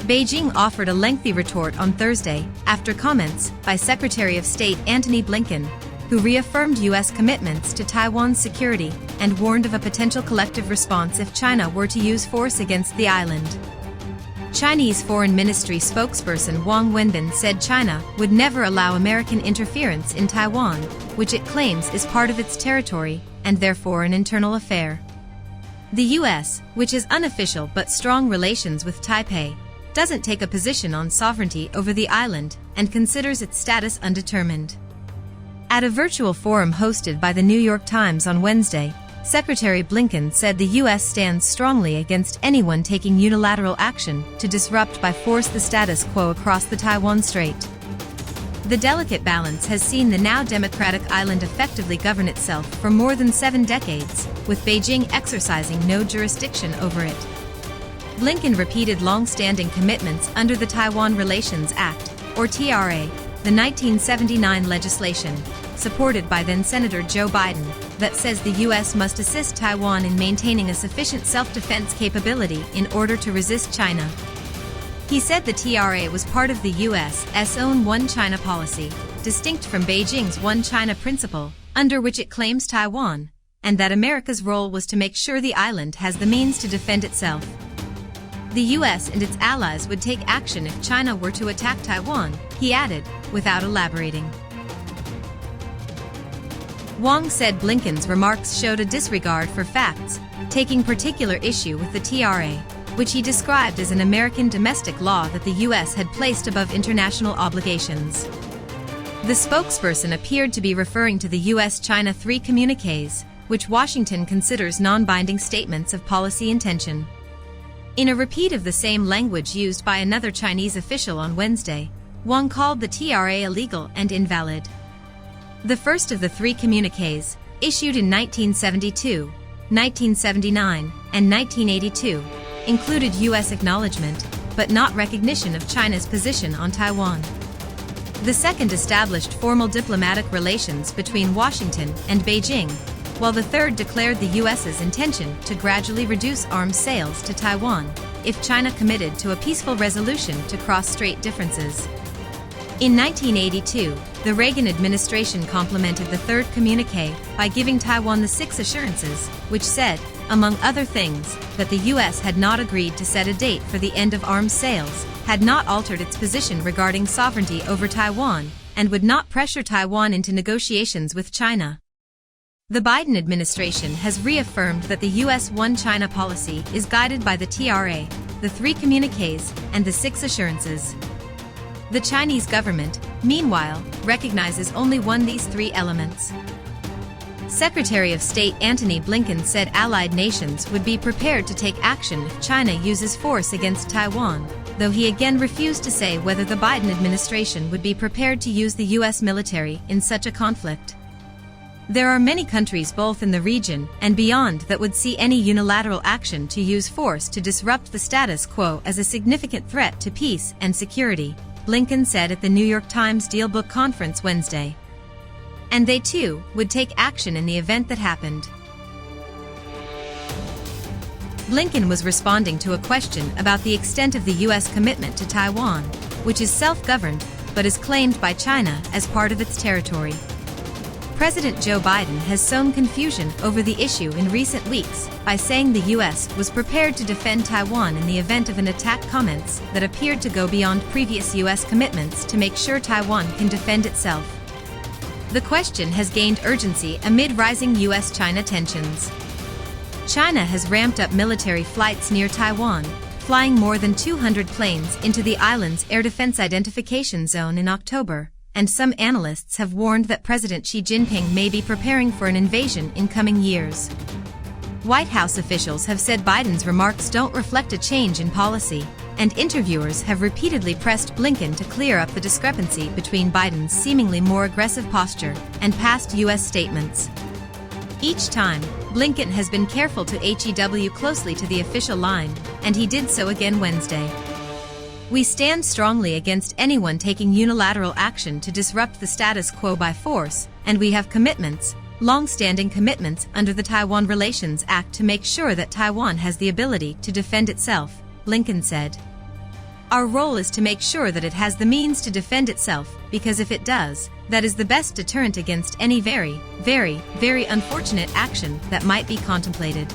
Beijing offered a lengthy retort on Thursday after comments by Secretary of State Antony Blinken, who reaffirmed U.S. commitments to Taiwan's security and warned of a potential collective response if China were to use force against the island. Chinese Foreign Ministry spokesperson Wang Wenbin said China would never allow American interference in Taiwan, which it claims is part of its territory and therefore an internal affair. The U.S., which has unofficial but strong relations with Taipei, doesn't take a position on sovereignty over the island and considers its status undetermined. At a virtual forum hosted by the New York Times on Wednesday, Secretary Blinken said the U.S. stands strongly against anyone taking unilateral action to disrupt by force the status quo across the Taiwan Strait. The delicate balance has seen the now democratic island effectively govern itself for more than 7 decades, with Beijing exercising no jurisdiction over it. Blinken repeated long-standing commitments under the Taiwan Relations Act, or TRA, the 1979 legislation, supported by then-Senator Joe Biden, that says the U.S. must assist Taiwan in maintaining a sufficient self-defense capability in order to resist China. He said the TRA was part of the U.S.'s own One China policy, distinct from Beijing's One China principle, under which it claims Taiwan, and that America's role was to make sure the island has the means to defend itself. The U.S. and its allies would take action if China were to attack Taiwan, he added, without elaborating. Wang said Blinken's remarks showed a disregard for facts, taking particular issue with the TRA, which he described as an American domestic law that the U.S. had placed above international obligations. The spokesperson appeared to be referring to the U.S.-China 3 communiques, which Washington considers non-binding statements of policy intention. In a repeat of the same language used by another Chinese official on Wednesday, Wang called the TRA illegal and invalid. The first of the 3 communiques, issued in 1972, 1979, and 1982, included U.S. acknowledgement, but not recognition of China's position on Taiwan. The second established formal diplomatic relations between Washington and Beijing, while the third declared the U.S.'s intention to gradually reduce arms sales to Taiwan if China committed to a peaceful resolution to cross-strait differences. In 1982, the Reagan administration complemented the third communique by giving Taiwan the 6 assurances, which said, among other things, that the U.S. had not agreed to set a date for the end of arms sales, had not altered its position regarding sovereignty over Taiwan, and would not pressure Taiwan into negotiations with China. The Biden administration has reaffirmed that the U.S. One China policy is guided by the TRA, the 3 communiques, and the 6 assurances. The Chinese government, meanwhile, recognizes only one of these 3 elements. Secretary of State Antony Blinken said allied nations would be prepared to take action if China uses force against Taiwan, though he again refused to say whether the Biden administration would be prepared to use the U.S. military in such a conflict. There are many countries both in the region and beyond that would see any unilateral action to use force to disrupt the status quo as a significant threat to peace and security, Blinken said at the New York Times Dealbook Conference Wednesday. And they too would take action in the event that happened. Blinken was responding to a question about the extent of the U.S. commitment to Taiwan, which is self-governed but is claimed by China as part of its territory. President Joe Biden has sown confusion over the issue in recent weeks by saying the U.S. was prepared to defend Taiwan in the event of an attack, comments that appeared to go beyond previous U.S. commitments to make sure Taiwan can defend itself. The question has gained urgency amid rising U.S.-China tensions. China has ramped up military flights near Taiwan, flying more than 200 planes into the island's air defense identification zone in October, and some analysts have warned that President Xi Jinping may be preparing for an invasion in coming years. White House officials have said Biden's remarks don't reflect a change in policy, and interviewers have repeatedly pressed Blinken to clear up the discrepancy between Biden's seemingly more aggressive posture and past U.S. statements. Each time, Blinken has been careful to HEW closely to the official line, and he did so again Wednesday. We stand strongly against anyone taking unilateral action to disrupt the status quo by force, and we have commitments, long-standing commitments under the Taiwan Relations Act to make sure that Taiwan has the ability to defend itself, Blinken said. Our role is to make sure that it has the means to defend itself, because if it does, that is the best deterrent against any very, very, very unfortunate action that might be contemplated.